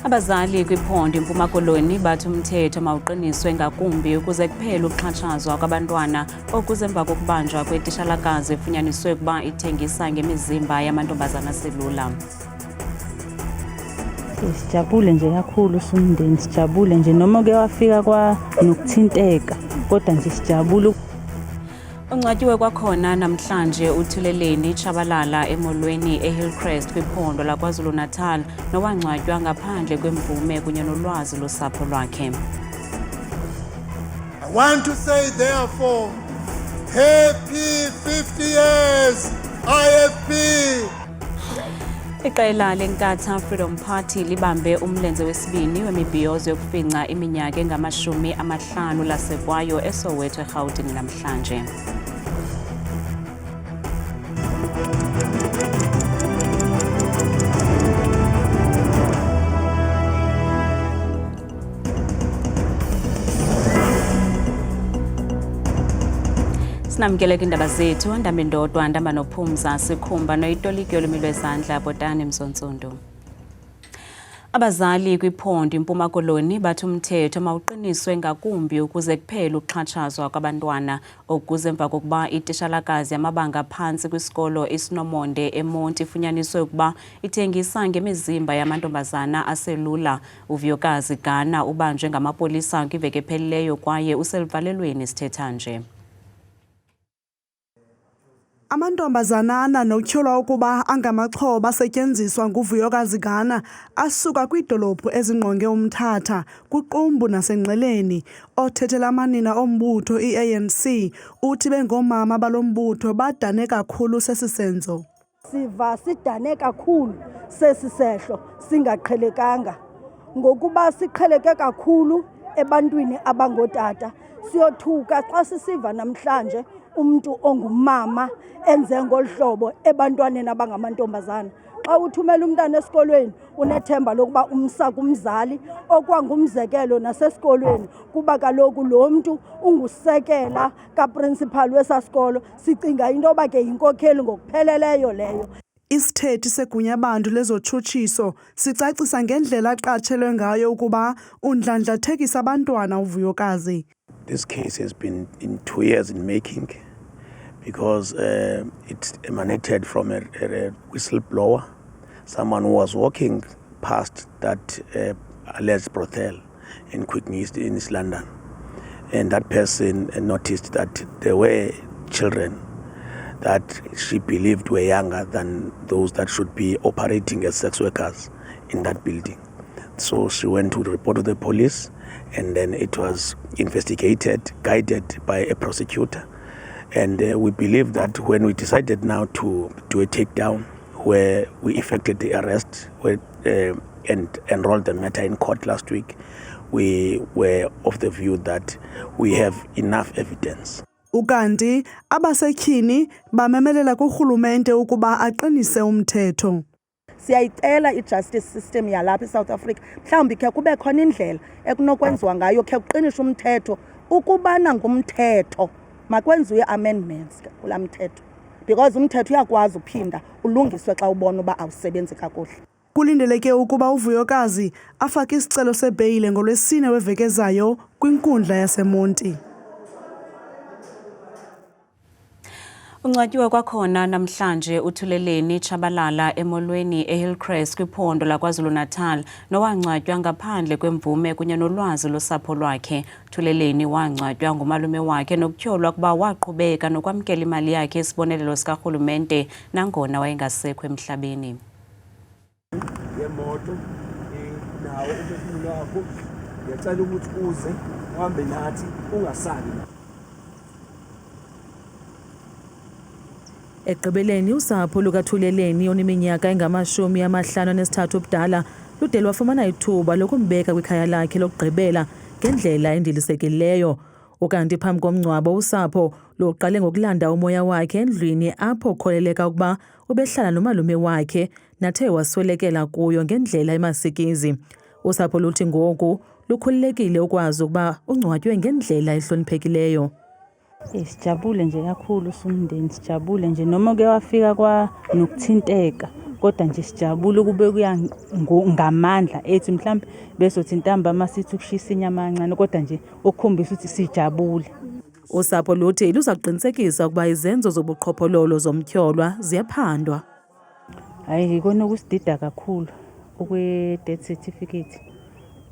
Abazali kwiphondo iMpuma Koloni bathi umthetho mawuqiniswe ngakumbi ukuze kuphele ukuxhatshazwa kwabantwana okuze emva kokubanjwa kwetishalakazi efunyaniswe ukuba ithengisa ngemizimba yamantombazana aselula. Sijabule nje kakhulu sumndeni, sijabule nje noma ke wafika kwa nokuthinteka kodwa nje sijabule. Ungcwatywe kwakhona namhlanje uThuleleni Tshabalala emolweni eHillcrest kwiphondo laKwaZulu-Natal nowangcwatywa ngaphandle kwemvume kunye nolwazi losapho lwakhe. I want to say therefore, happy 50 years IFP. Iqela leNkatha Freedom Party libambe umlenze wesibini wemibhiyozo yokufinca iminyaka engama-50 lasekwayo eSoweto eGauteng namhlanje. Sinamkele kwindaba zethu Ndambe Ndodwa, Ndamba Nophumza, Sikhumba noyitoliki yolwimi lwezandla Botani Mzontsundu. Abazali kwiphondo iMpuma Koloni bathi umthetho mawuqiniswe ngakumbi ukuze kuphele ukuxhatshazwa kwabantwana okuze emva kokuba itishalakazi yamabanga phantsi kwisikolo iSinomonde eMonti ifunyaniswe ukuba ithengisa ngemizimba yamantombazana aselula. Uvuyokazi Gana ubanjwe ngamapolisa kwiveki ephelileyo kwaye uselvalelweni sithetha nje. Amantombazana nokutyholwa ukuba angamaxhoba asetyenziswa nguVuyokazi Gana asuka kwiidolophu ezingqonge uMthatha, kuQumbu naseNgqeleni. Othethela amanina ombutho iANC uthi bengoomama balombutho badane kakhulu sesisenzo. Siva sidane kakhulu sesisehlo singaqhelekanga ngokuba siqheleke kakhulu ebantwini abangootata. Siyothuka xa sisiva namhlanje umuntu ongumama enze ngolhlobo ebantwaneni abangamantombazana. Xa uthumela umntana esikolweni unethemba lokuba umsa kumzali okwangumzekelo nasesikolweni kuba kaloku lo mntu ungusekela kaprincipal wesasikolo. Sicinga into yoba ke yinkokheli ngokupheleleyo leyo. Isithethi segunya-bantu lezotshutshiso sicacisa ngendlela aqatshelwe ngayo ukuba undlandlathekisa abantwana uVuyokazi. This case has been in 2 years in making because it emanated from a whistleblower, someone who was walking past that alleged brothel in Quickney in East London. And that person noticed that there were children that she believed were younger than those that should be operating as sex workers in that building. So she went to report to the police, and then it was investigated, guided by a prosecutor. And we believe that when we decided now to do a takedown, where we effected the arrest and enrolled the matter in court last week, we were of the view that we have enough evidence. Ukanti abasetyhini bamemelela kurhulumente ukuba aqinise umthetho. Siyayicela i-justice system yalapha eSouth Africa mhlawumbi khe kube khona indlela ekunokwenziwa ngayo khe kuqiniswe umthetho ukubana ngumthetho makwenziwe amendments kula mthetho because umthetho uyakwazi uphinda ulungiswe xa ubona uba awusebenzi kakuhle. Kulindeleke ukuba uVuyokazi afake isicelo sebheyile ngoLwesine weveki ezayo kwinkundla yaseMonti. Ungcwatywe kwakhona namhlanje uThuleleni Tshabalala emolweni eHillcrest kwiphondo laKwaZulu-Natal nowangcwatywa ngaphandle kwemvume kunye nolwazi losapho lwakhe. Thuleleni wangcwatywa ngumalume wakhe nokutyholwa kuba waqhubeka nokwamkela imali yakhe esibonelelo sikarhulumente nangona wayengasekho emhlabeni. Yemoto nawo uphefumulo wakho ngiyacela ukuthi uze uhambe nathi ungasabi. Ekugqibeleni usapho lukaThuleleni oneminyaka engama-53 ubudala lude lwafumana ithuba lokumbeka kwikhaya lakhe lokugqibela ngendlela endilisekileyo. Ukanti phambi komngcwabo usapho luqale ngokulanda umoya wakhe endlwini apho ukholeleka ukuba ubehlala nomalume wakhe nathe waswelekela kuyo ngendlela emasikizi. Usapho luthi ngoku lukhululekile ukwazi ukuba ungcwatywe ngendlela ehloniphekileyo. Sijabule nje kakhulu sumndeni, sijabule nje noma ke wafika kwa nokuthinteka kodwa nje sijabule kube kuya ngamandla ethi mhlawumbe besothi ntambama sithi ukushisa inyama kancane kodwa nje okukhombisa ukuthi sijabule. Usapho luthi luza kuqinisekisa ukuba izenzo zobuqhophololo zomtyholwa ziyaphandwa. Hayi ngikona ukusidida kakhulu okwe-death certificate.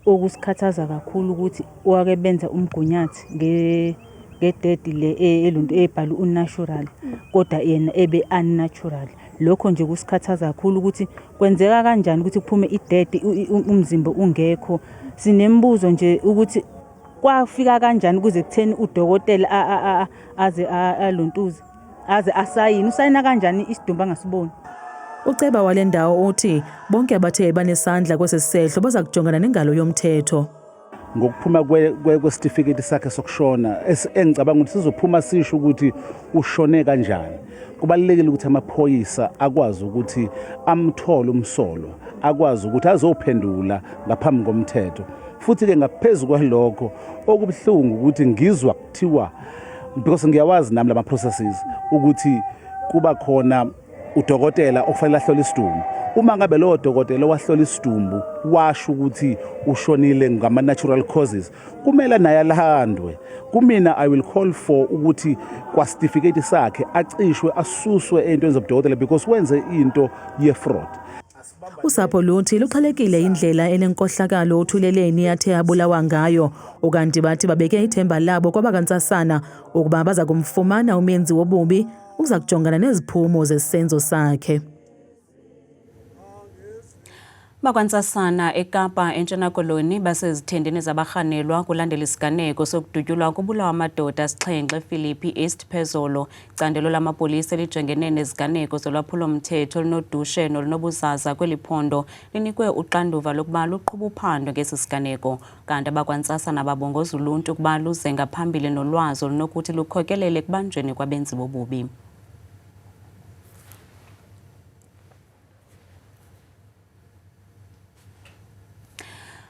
Okusikhathaza kakhulu ukuthi wake benza umgunyathi nge-death le eluntu ebhalwe unnatural kodwa yena ebe unnatural. Lokho nje kusikhathaza kakhulu ukuthi kwenzeka kanjani ukuthi kuphume i-death umzimba ungekho. Sinembuzo nje ukuthi kwafika kanjani ukuze kutheni udokotela aze alontuze aze asayini usayina kanjani isidumbu angasiboni. Uceba wale ndawo uthi bonke abathe banesandla kwesisehlo baza kujongana nengalo yomthetho. Ngokuphuma kwesitifiketi sakhe sokushona engicabanga ukuthi sizophuma sisho ukuthi ushone kanjani. Kubalulekile ukuthi amaphoyisa akwazi ukuthi amthole umsolo, akwazi ukuthi azophendula ngaphambi komthetho. Futhi ke ngaphezulu kwalokho okubhlungu ukuthi ngizwa kuthiwa because ngiyawazi nami lama processes ukuthi kuba khona udokotela ofanele ahlola isidumbu. Uma ngabe lo dokotela wahlola isidumbu washo ukuthi ushonile ngama natural causes, kumele naye alahandwe. Kumina I will call for ukuthi kwa certificate sakhe acishwe asuswe entweni zobudokotela because wenze into ye fraud. Usapho luthi luxhalekile indlela enenkohlakalo uthuleleni yathe abulawa ngayo, ukanti bathi babeke ithemba labo kwabakantsasana ukuba baza kumfumana umenzi wobubi uza kujongana neziphumo zesenzo sakhe. Bakwantsasana eKapa eNtshona Koloni basezithendeni zabarhanelwa kulandela isiganeko sokudutyulwa kubulawa amadoda asixhenxe ePhilippi East Phezolo. Icandelo lamapolisa elijongene neziganeko zolwaphulo-mthetho olunodushe nolunobuzaza kweli phondo linikwe uxanduva lokuba luqhuba uphando ngesi siganeko. Kanti abakwantsasana babongoza uluntu ukuba luze ngaphambili nolwazi olunokuthi lukhokelele ekubanjweni kwabenzi bobubi.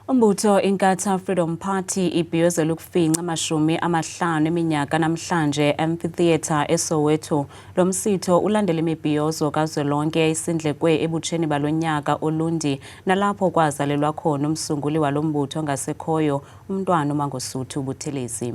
Umbutho Inkatha Freedom Party ibhiyozela ukufinca ama50 eminyaka namhlanje Amphitheatre eSoweto. Lo msitho ulandela imibhiyozo kazwelonke eyayisindlekwe ebutsheni balonyaka olundi nalapho kwazalelwa khona umsunguli walombutho ongasekhoyo uMntwana uMangosuthu Buthelezi.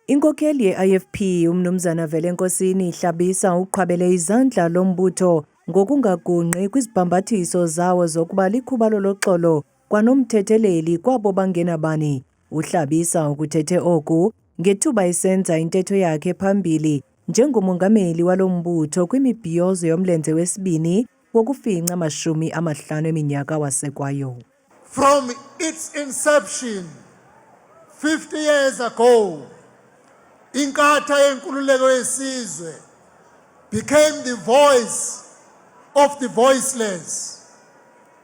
Inkokheli ye-IFP umnumzana Velenkosini ihlabisa uqhwabele izandla lombutho ngokungagunqi kwizibhambathiso zawo zokuba likhuba loloxolo kwanomthetheleli kwabo bangena bani. Uhlabisa ukuthethe oku ngethuba esenza intetho yakhe phambili njengomongameli walombutho kwimibhiyozo yomlenze wesibini wokufinca ama50 eminyaka wasekwayo. From its inception 50 years ago, Inkatha yenkululeko yesizwe became the voice of the voiceless,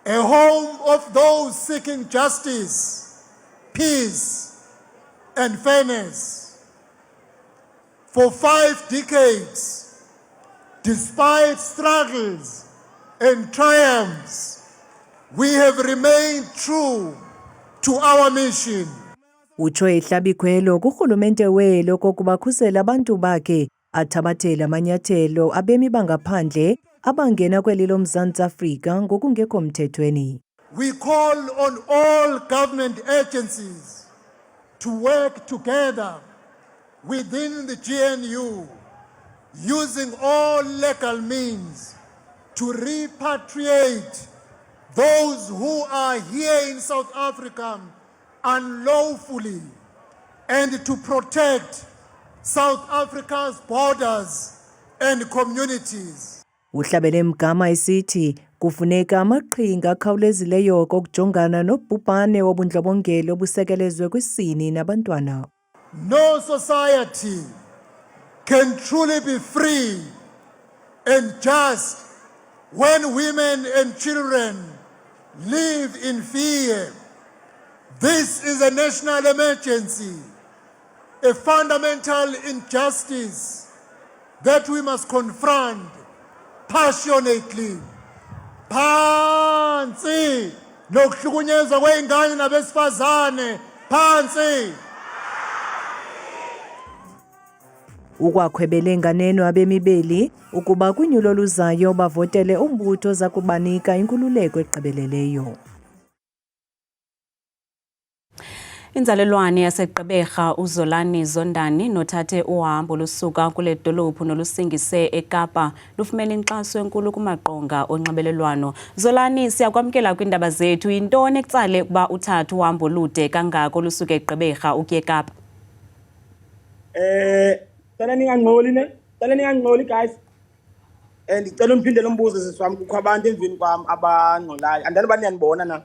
a home of those seeking justice, peace, and fairness. For 5 decades, despite struggles and triumphs, we have remained true to our mission. Utsho ehlabikhwelo kurhulumente welo kokubakhusela abantu bakhe athabathela amanyathelo abemi bangaphandle abangena kweli loMzantsi Afrika ngokungekho mthethweni. We call on all government agencies to work together within the GNU, using all legal means to repatriate those who are here in South Africa unlawfully and to protect South Africa's borders and communities. Uhlabele Mgama isithi kufuneka amaqhinga akhawulezileyo kokujongana nobhubhane wobundlobongela obusekelezwe kwisini nabantwana. No society can truly be free and just when women and children live in fear. This is a national emergency, a fundamental injustice that we must confront passionately. Phansi nokuhlukunyezwa kweingane nabesifazane, phansi. Ukwakhwebele nganeno abemibeli ukuba kwinyulo oluzayo bavotele umbutho oza kubanika inkululeko egqibeleleyo. Inzalelwane yaseGqeberha uZolani Zondani nothathe uhambo lusuka kule dolophu nolusingise eKapa lufumene inkxaso enkulu kumaqonga onxibelelwano. Zolani, siyakwamkela kwiindaba zethu. Yintoni ekutsale ukuba uthathe uhambo lude kangako lusuka eGqeberha ukuya eKapa? Cela ningangxoli guys. Ndicela umphindele umbuzo sisiwami, kukho abantu emvini kwam abangxolayo. Andani uba niyanibona na?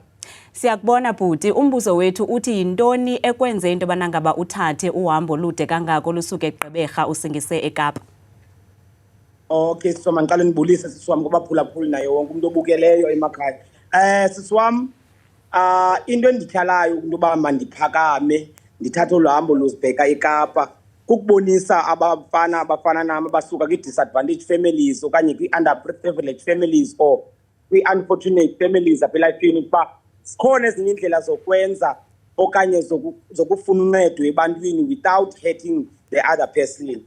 Siyakubona bhuti. Umbuzo wethu uthi yintoni ekwenze into yobana ngaba uthathe uhambo lude kangako lusuka eGqeberha usingise eKapa? Okay, sisiwami, ndiqale ndibulise sisiwami kubaphulaphuli naye wonke umuntu obukeleyo emakhaya. Sisiwami, into endityhalayo into yoba mandiphakame ndithathe olu hambo luzibheka eKapa kukubonisa abafana nam abasuka kwi-disadvantaged families okanye kwi-underprivileged families or kwi-unfortunate families apha elifini ukuba zikhona ezinye iindlela zokwenza okanye zokufuna uncedo ebantwini without hurting the other person.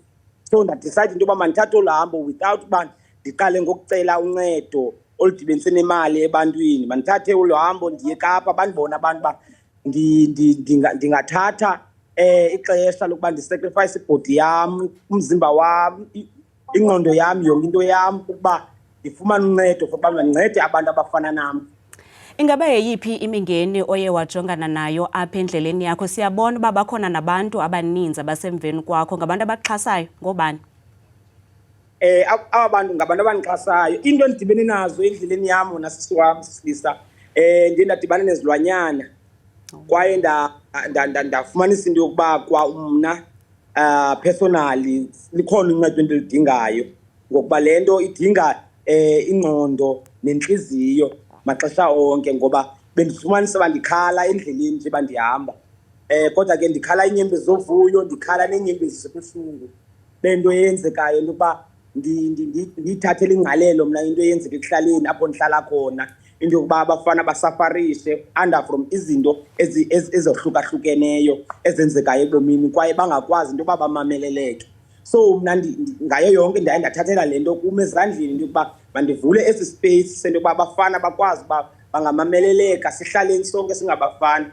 So ndadicide into yoba mandithathe olu hambo without uba ndiqale ngokucela uncedo oludibenise nemali ebantwini. Mandithathe olu hambo ndiye eKapa bandibona abantu uba ndingathatha ixesha lokuba ndisacrifice ibhodi yam, umzimba wam, ingqondo yam, yonke into yam ukuba ndifumane uncedo for uba mandincede abantu abafana nam. Ingaba yeyiphi imingeni oye wajongana nayo apha endleleni yakho? Siyabona uba bakhona nabantu abaninzi abasemveni kwakho. Ngabantu abaxhasayo? Ngobani? Aba bantu ngabantu abandixhasayo. Into endidibene nazo endleleni yam wona sisi wam sisilisa, ndiye ndadibana nezilwanyana kwaye ndafumanisa into yokuba kwa mna personally likhona uncedo endilidingayo ngokuba le nto idinga ingqondo nentliziyo maxesha onke, ngoba bendifumanisa uba ndikhala endleleni nje uba ndihamba. Kodwa ke ndikhala iinyembezi zovuyo, ndikhala neenyembezi zobuhlungu bento eyenzekayo into yokuba ndiyithathele ingqalelo mna into eyenzeka ekuhlaleni apho ndihlala khona, into yokuba abafana basafarishe under from izinto ezohlukahlukeneyo ezenzekayo ebomini kwaye bangakwazi into yoba bamameleleke. So mna ngayo yonke ndaye ndathathela le nto kum ezandleni into yokuba mandivule esi space sento yokuba abafana bakwazi uba bangamameleleka, sihlaleni sonke singabafana,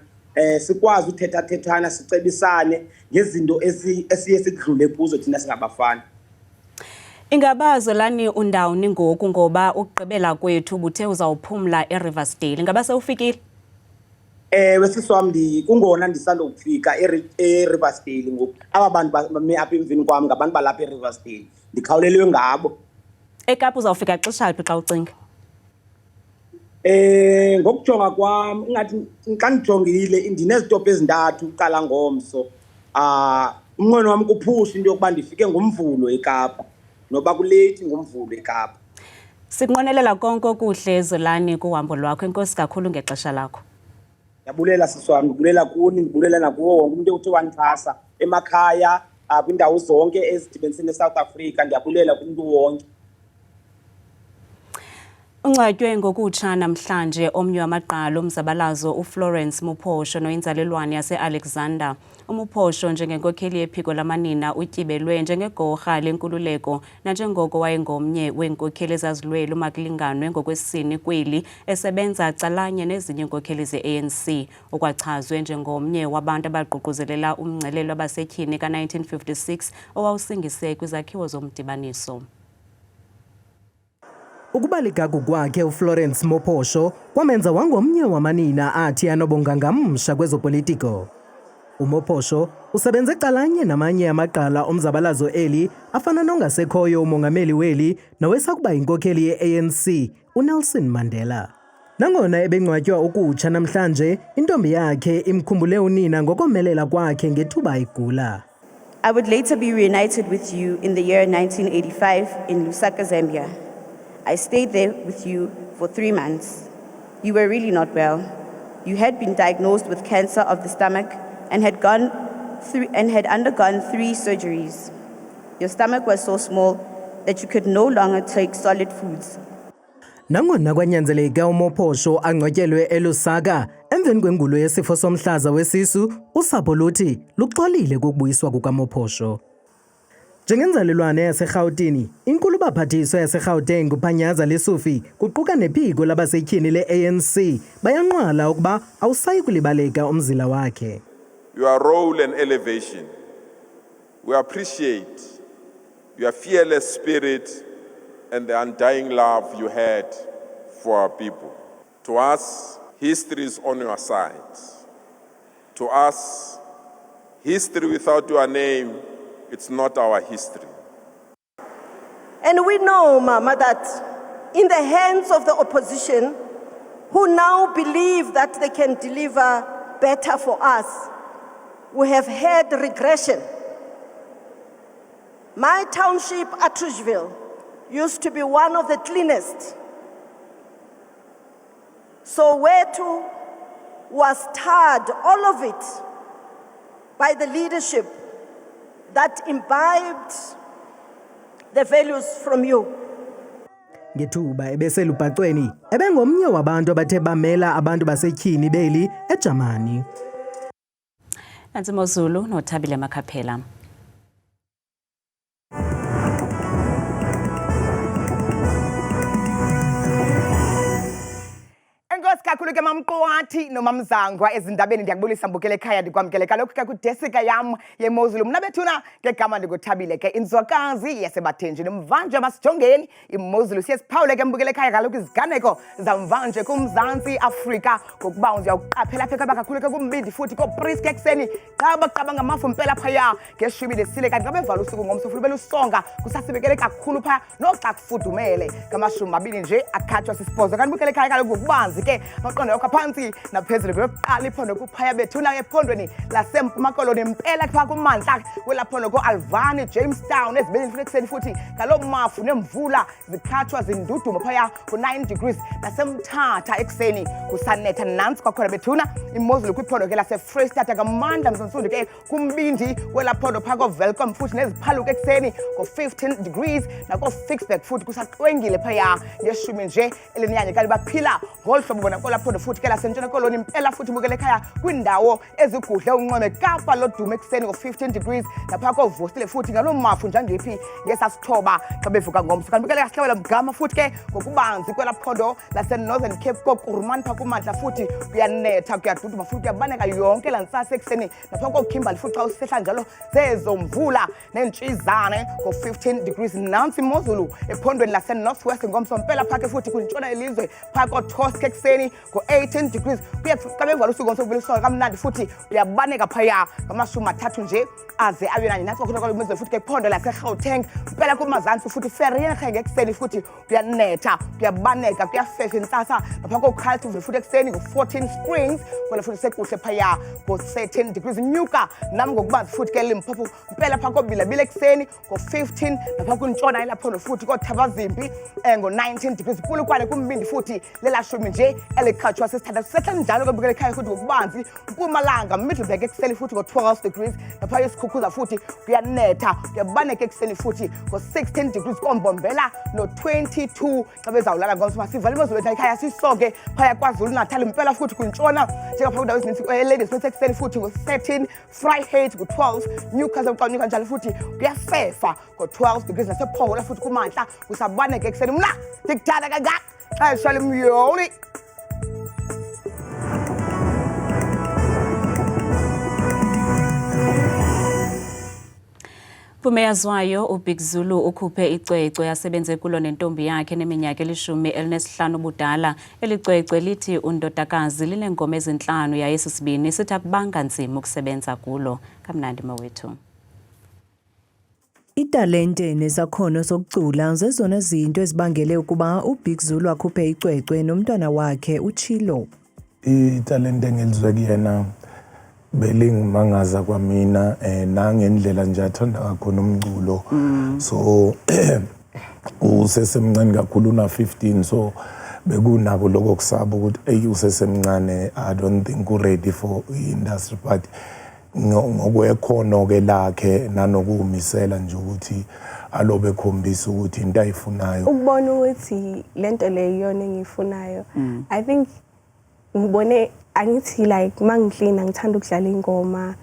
sikwazi uthethathethana, sicebisane ngezinto esiye sidlule kuzo thina singabafana. Ingaba Zolani undawuni ngoku ngoba ukugqibela kwethu buthe uzawuphumla eRiversdale? Ingaba sewufikile? Sisi wam kungona ndisandokufika eRiversdale ngoku. Aba bantu bame apha emvini kwam ngabantu balapha eRiversdale, ndikhawulelwe ngabo. eKapa uzawufika xesha liphi xa ucinga? Ngokujonga kwam ingathi xa ndijongile ndinezitophu ezintathu uqala ngomso. Umnqweno wam kuphusha into yokuba ndifike ngomvulo eKapa, noba kulate ngomvulo eKapa. Sikunqwenelela konke okuhle Zolani kuhambo lwakho. Enkosi kakhulu ngexesha lakho. Ndiyabulela sisi wam, ndibulela kuni, ndibulela nakuwo wonke umuntu othe wandixhasa emakhaya kwiindawo zonke ezidibenise neSouth Africa. Ndiyabulela kumntu wonke. Ungcwatywe ngokutsha namhlanje omnye wamagqala omzabalazo uFlorence Muphosho noyinzalelwane yase-Alexander. UMuphosho njengenkokheli yephiko lamanina utyibelwe njengegorha lenkululeko nanjengoko wayengomnye weenkokheli ezazilwela umakulinganwe ngokwesini kweli esebenza calanye nezinye iinkokheli ze-ANC, okwachazwe njengomnye wabantu abaququzelela umngcelelo abasetyhini ka-1956 owawusingise kwizakhiwo zomdibaniso. Ukuba ligagu kwakhe uFlorence Muphosho kwamenza wangomnye wamanina athi anobonga ngamsha kwezopolitiko. UMuphosho usebenze calanye namanye amagqala omzabalazo eli afana nongasekhoyo umongameli weli nowesakuba inkokheli ye-ANC uNelson Mandela. Nangona ebengcwatywa ukutsha namhlanje, intombi yakhe imkhumbule unina ngokomelela kwakhe ngethuba igula. I would later be reunited with you in the year 1985 in Lusaka, Zambia. I stayed there with you for 3 months. You were really not well. You had been diagnosed with cancer of the stomach and had undergone 3 surgeries. Your stomach was so small that you could no longer take solid foods. Nangona kwanyanzeleka uMuphosho angcwatyelwe eLusaka emveni kwengulo yesifo somhlaza wesisu, usapho luthi luxolile kukubuyiswa kukaMuphosho. Njengenzalelwane yaseGauteng, inkulu baphathiswa yaseGauteng uPhanyaza Lesufi kuquka nephiko labasetyhini le-ANC bayanqwala ukuba awusayi kulibaleka umzila wakhe. Your role and elevation. We appreciate your fearless spirit and the undying love you had for our people. To us, history is on your side. To us, history without your name, it's not our history. And we know, Mama, that in the hands of the opposition, who now believe that they can deliver better for us, we have had regression. My township, Atteridgeville, used to be one of the cleanest. Soweto was tarred, all of it, by the leadership that imbibed the values from you. Ngethuba ebeselubhacweni ebengomnye wabantu abathe bamela abantu basetyhini beli eJamani. Nansi Mozulu noThabile Makhaphela. Kakhulu ke mamqwathi nomamzangwa ezindabeni ndiyakubulisa mbukele ekhaya ndikwamkele kaloku ke kudesika yam yeMozulu mna bethuna ngegama ndikuthabile ke inzwakazi yasebathenjini mvanje masijongeni iMozulu siye siphawule ke mbukele ekhaya kaloku iziganeko zamvanje kuMzantsi Afrika ngokuba uziyawuqaphela apha kaba kakhulu ke kumbindi futhi koprisk ekseni xa baqaba ngamafu mpela phaya ngeshumi lesile kanti ngabevala usuku ngomso futhi belusonga kusasibekele kakhulu phaya noxa kufudumele ngamashumi mabini nje akhathwa sisipozo kanti mbukele ekhaya kaloku ngokubanzi ke maqondo yakho phansi naphezulu kweqala iphondo kuphaya bethuna ephondweni laseMpuma Koloni impela pha kumantla kwelaphondo koAlvani Jamestown ezibeni futhi ekseni futhi ngalomafu nemvula zikhathwa zinduduma phaya ku9 degrees nasemthatha ekseni kusanetha nansi kwakhona bethuna iMozulu kwiphondo ke laseFreystata ngamandla mzonsundu ke kumbindi kwelaphondo phako Welcome futhi neziphaluka ekseni ko15 degrees nako Fixburg futhi kusaqwengile phaya ngeshumi nje elinyanye kanti baphila ngolhlobo bona kolaphondo futhi ke laseNtshona Koloni impela futhi bukele ekhaya kwindawo ezigudle unqome Kapa lodume ekseni ko15 degrees lapha kovostile futhi ngalomafu njengephi ngesasithoba xa bevuka ngomso kanti bukele kahlawela mgama futhi ke ngokubanzi kwelaphondo laseNorthern Cape koKurumani pha kumantla futhi kuyanetha kuyaduduma futhi kuyabaneka yonke lantsasa ekseni lapha koKimberley futhi xa usehla njalo zezo mvula nentshizane ko15 degrees nansi iMozulu ephondweni laseNorthwest ngomso mpela phake futhi kuntshona elizwe pha koTosk ekseni ko18 degrees kuyabe bevala usuku ngomso belusonga kamnandi futhi uyabaneka phaya ngamashumi mathathu nje aze abe nanye nathi kwakhona kwemizwe futhi ke phondo laseGauteng impela kumazantsi futhi Vereeniging ekseni futhi kuyanetha kuyabaneka kuyafefa intsasa lapha koKaltuville futhi ekseni ko14 Springs kwela futhi sekuhle phaya ko13 degrees nyuka nami ngokubanzi futhi ke Limpopo impela pha koBilabile ekseni ko15 lapha kuntshona elaphondo futhi koThabazimbi ngo19 degrees Polokwane kumbindi futhi lelashumi nje elikhathwa sesithatha setha njalo kwebukele ekhaya futhi ngokubanzi uMpumalanga Middleburg ekseni futhi ko12 degrees lapha isikhukhuza futhi kuyanetha kuyabaneka ekseni futhi ko16 degrees koMbombela no22 xa bezawulala ngomso masivala iMozulu bethu ekhaya sisonke phaya kwaZulu Natal impela futhi kuntshona njengapha kundawo ezininzi Ladies Mess ekseni futhi ngo13 Vryheid ku12 Newcastle uqanyuka njalo futhi kuyafefa ko12 degrees nasephola futhi kumantla kusabaneka ekseni mna ndikuthanda kangaka xa ishali myoli. Vumeyazwayo uBig Zulu ukhuphe icwecwe yasebenze kulo nentombi yakhe neminyaka 15 ubudala. Elicwecwe lithi undodakazi linengoma ezinhlanu yaye sisibini sithi akubanga nzima ukusebenza kulo. Kamnandi mawethu. Italente nesakhono sokucula zezona zinto ezibangele ukuba uBig Zulu akhuphe icwecwe nomntwana wakhe uChilo. Italente engilizwe kuyena belingimangaza kwamina nangendlela nje athanda kakhona umculo so usesemncane kakhulu una 15 so bekunako lokho kusaba ukuthi usesemncane I don't think ready for industry but ngokwekhono ke lakhe nanokumisela nje ukuthi alobe khombisa ukuthi into ayifunayo ukubona ukuthi lento le yiyona engiyifunayo I think ngibone angithi like mangihlina ngithanda ukudlala ingoma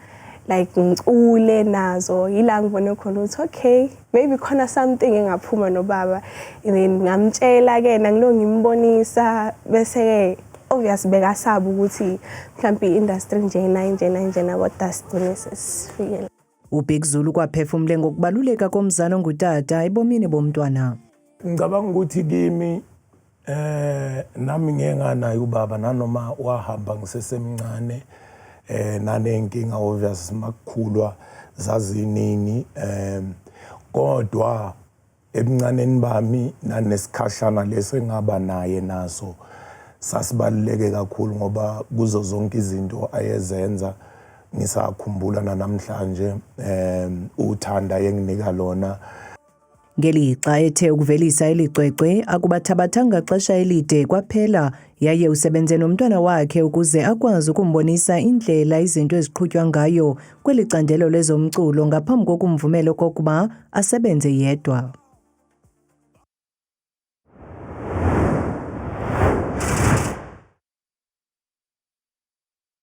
like ngicule nazo yila ngibone khona ukuthi okay maybe khona something engaphuma nobaba and then ngamtshela ke ngilo ngimbonisa bese ke obviously bekasabi ukuthi mhlawumbe industry njena kodwa sigcine sesifikele. uBig Zulu kwaphefumule ngokubaluleka komzana ongutata ebomini bomntwana. Ngicabanga ukuthi kimi nami ngenganayo ubaba nanoma wahamba ngisesemncane nanenkinga obvious makukhulwa zaziningi kodwa ebuncaneni bami nanesikhashana lesi ngaba naye naso sasibaluleke kakhulu ngoba kuzo zonke izinto ayezenza ngisakhumbula namhlanje uthanda yenginika lona. Ngelixa ethe ukuvelisa elicwecwe akubathabathanga xesha elide kwaphela yaye usebenze nomntwana wakhe ukuze akwazi ukumbonisa indlela izinto eziqhutywa ngayo kwelicandelo lezomculo ngaphambi kokumvumela okokuba asebenze yedwa.